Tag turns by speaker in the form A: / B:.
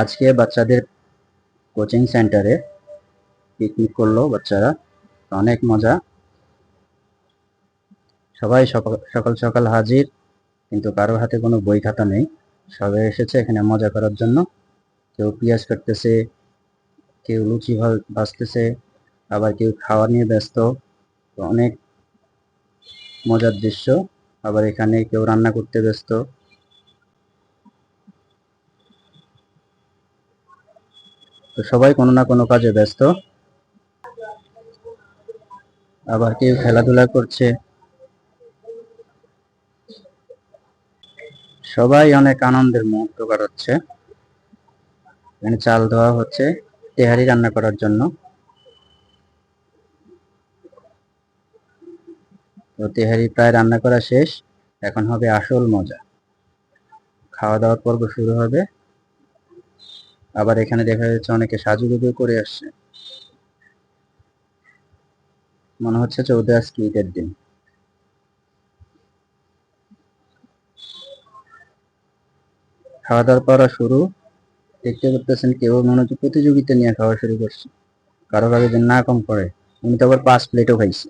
A: আজকে বাচ্চাদের কোচিং সেন্টারে পিকনিক করলো বাচ্চারা। অনেক মজা। সবাই সকাল সকাল সকাল হাজির, কিন্তু কারোর হাতে কোনো বই খাতা নেই। সবাই এসেছে এখানে মজা করার জন্য। কেউ পেঁয়াজ কাটতেছে, কেউ লুচি ভাজতেছে, আবার কেউ খাওয়া নিয়ে ব্যস্ত। তো অনেক মজার দৃশ্য। আবার এখানে কেউ রান্না করতে ব্যস্ত। তো সবাই কোনো না কোনো কাজে ব্যস্ত। আবার কেউ খেলাধুলা করছে। সবাই অনেক আনন্দের মুহূর্ত কাটাচ্ছে। এখানে চাল ধোয়া হচ্ছে তেহারি রান্না করার জন্য। তো তেহারি প্রায় রান্না করা শেষ। এখন হবে আসল মজা। খাওয়া দাওয়ার পর্ব শুরু হবে। আবার এখানে দেখা যাচ্ছে অনেকে সাজুগুজু করে আসছে। মনে হচ্ছে চৌদ্দ আজকে ঈদের দিন। খাওয়া দাওয়ার পড়া শুরু। দেখতে করতেছেন কেউ মনোযোগ প্রতিযোগিতা নিয়ে খাওয়া শুরু করছে। কারো কারো যে না কম করে, উনি তো আবার 5 প্লেটও খাইছে।